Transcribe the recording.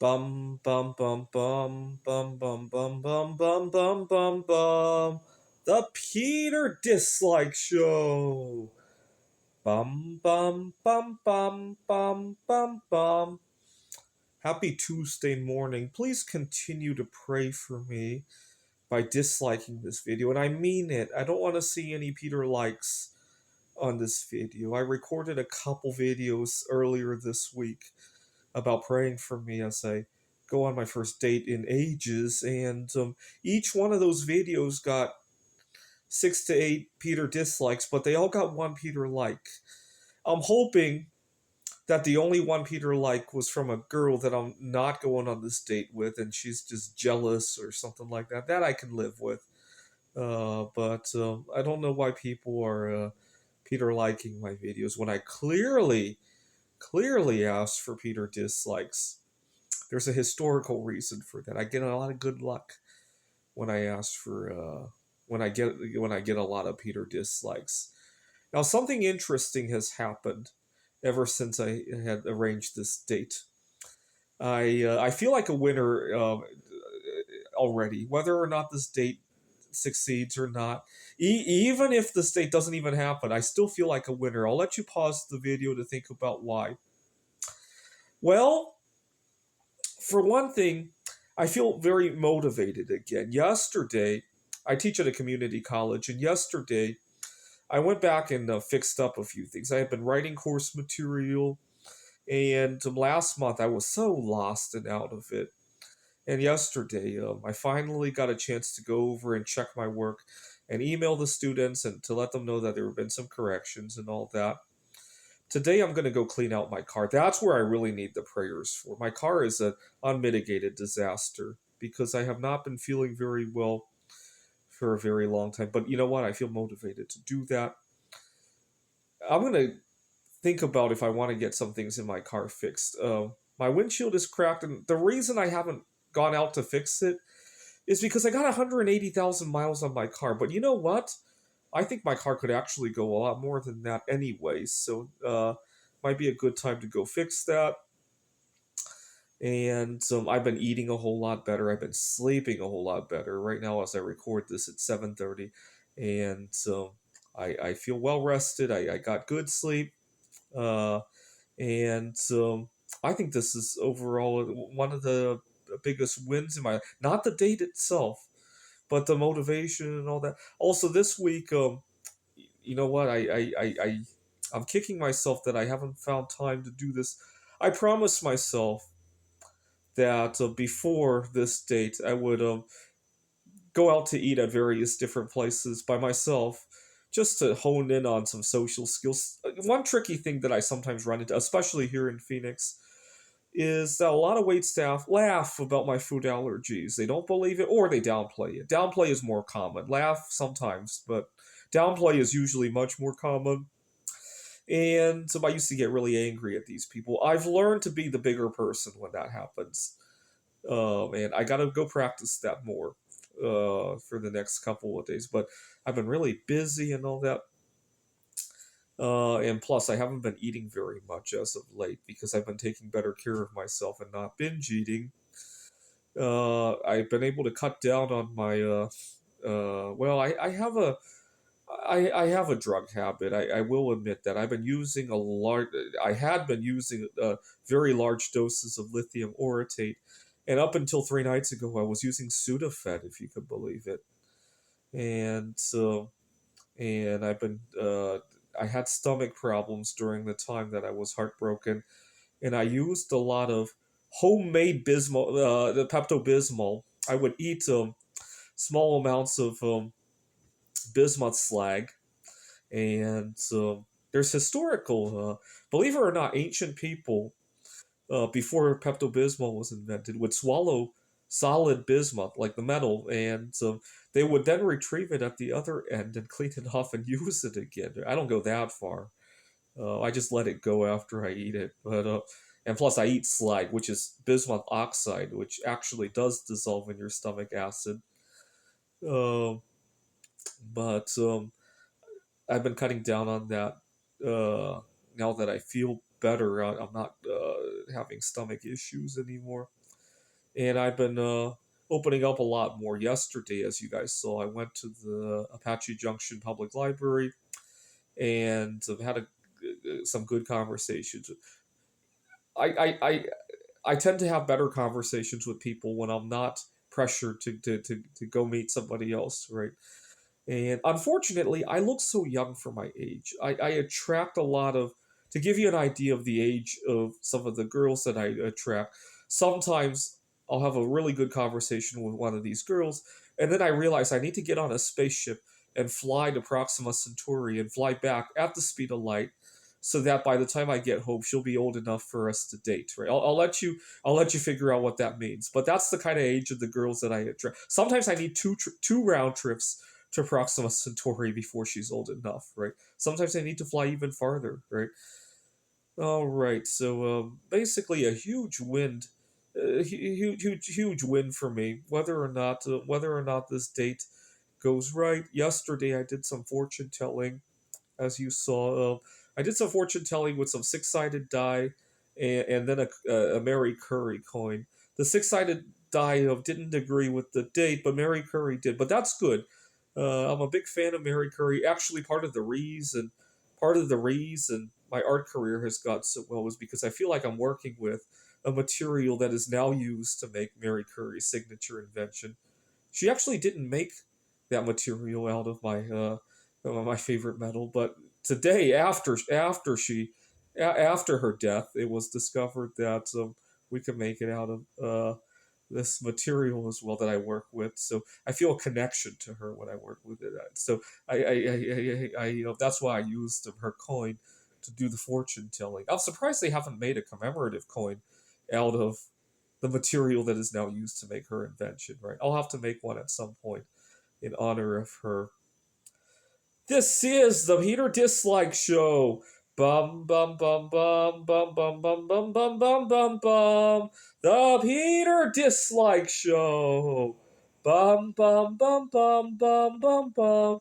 Bum bum bum bum bum bum bum bum bum bum bum bum. The Peter Dislike Show. Bum bum bum bum bum bum bum. Happy Tuesday morning. Please continue to pray for me by disliking this video, and I mean it. I don't want to see any Peter likes on this video. I recorded a couple videos earlier this week about praying for me as I go on my first date in ages, and each one of those videos got 6 to 8 Peter dislikes, but they all got one Peter like. I'm hoping that the only one Peter like was from a girl that I'm not going on this date with, and she's just jealous or something like that. That I can live with. But I don't know why people are Peter liking my videos when I clearly asked for Peter dislikes. There's a historical reason for that. I get a lot of good luck when I ask for when I get a lot of Peter dislikes. Now something interesting has happened ever since I had arranged this date. I feel like a winner already, whether or not this date succeeds or not. Even if this date doesn't even happen, I still feel like a winner. I'll let you pause the video to think about why. Well, for one thing, I feel very motivated again. Yesterday, I teach at a community college, and yesterday I went back and fixed up a few things. I had been writing course material, and last month I was so lost and out of it. And yesterday, I finally got a chance to go over and check my work and email the students and to let them know that there have been some corrections and all that. Today, I'm going to go clean out my car. That's where I really need the prayers for. My car is an unmitigated disaster because I have not been feeling very well for a very long time. But you know what? I feel motivated to do that. I'm going to think about if I want to get some things in my car fixed. My windshield is cracked, and the reason I haven't gone out to fix it is because I got 180,000 miles on my car. But you know what? I think my car could actually go a lot more than that anyway. So might be a good time to go fix that. And I've been eating a whole lot better. I've been sleeping a whole lot better. Right now, as I record this at 7:30, and I feel well rested. I got good sleep. Uh, and I think this is overall one of the biggest wins in my life. Not the date itself, but the motivation and all that. Also, this week, you know what? I'm kicking myself that I haven't found time to do this. I promised myself that before this date, I would go out to eat at various different places by myself just to hone in on some social skills. One tricky thing that I sometimes run into, especially here in Phoenix, is that a lot of wait staff laugh about my food allergies. They don't believe it or they downplay it. Downplay is more common. Laugh sometimes, but downplay is usually much more common. And so I used to get really angry at these people. I've learned to be the bigger person when that happens. And I got to go practice that more for the next couple of days. But I've been really busy and all that. And plus, I haven't been eating very much as of late because I've been taking better care of myself and not binge eating. I've been able to cut down on my. Well, I have a drug habit. I will admit that I've been using a large. I had been using very large doses of lithium orotate, and up until 3 nights ago, I was using Sudafed, if you could believe it. And and I've been I had stomach problems during the time that I was heartbroken, and I used a lot of homemade the Pepto Bismol. I would eat small amounts of bismuth slag, and there's historical, believe it or not, ancient people before Pepto Bismol was invented would swallow solid bismuth, like the metal, and they would then retrieve it at the other end and clean it off and use it again. I don't go that far. I just let it go after I eat it. But and plus, I eat slag, which is bismuth oxide, which actually does dissolve in your stomach acid. Uh, but I've been cutting down on that now that I feel better. I'm not having stomach issues anymore. and I've been opening up a lot more. Yesterday, as you guys saw, I went to the Apache Junction Public Library and I've had some good conversations. I, I I I tend to have better conversations with people when I'm not pressured to go meet somebody else, right? And unfortunately, I look so young for my age. I attract a lot of, to give you an idea of the age of some of the girls that I attract, sometimes I'll have a really good conversation with one of these girls, and then I realize I need to get on a spaceship and fly to Proxima Centauri and fly back at the speed of light so that by the time I get home, she'll be old enough for us to date. Right? I'll let you figure out what that means. But that's the kind of age of the girls that I attract. Sometimes I need two round trips to Proxima Centauri before she's old enough, right? Sometimes I need to fly even farther, right? All right, so basically a huge huge win for me. Whether or not this date goes right. Yesterday I did some fortune telling, as you saw. I did some fortune telling with some six-sided die, and then a Mary Curry coin. The six-sided die didn't agree with the date, but Mary Curry did. But that's good. I'm a big fan of Mary Curry. Actually, part of the reason my art career has got so well was because I feel like I'm working with a material that is now used to make Mary Curry's signature invention. She actually didn't make that material out of my favorite metal, but today, after her death, it was discovered that we could make it out of this material as well that I work with. So I feel a connection to her when I work with it. So that's why I used her coin to do the fortune telling. I'm surprised they haven't made a commemorative coin out of the material that is now used to make her invention. Right? I'll have to make one at some point in honor of her. This is the Peter Dislike Show. Bum bum bum bum bum bum bum bum bum bum bum bum. The Peter Dislike Show. Bum bum bum bum bum bum bum.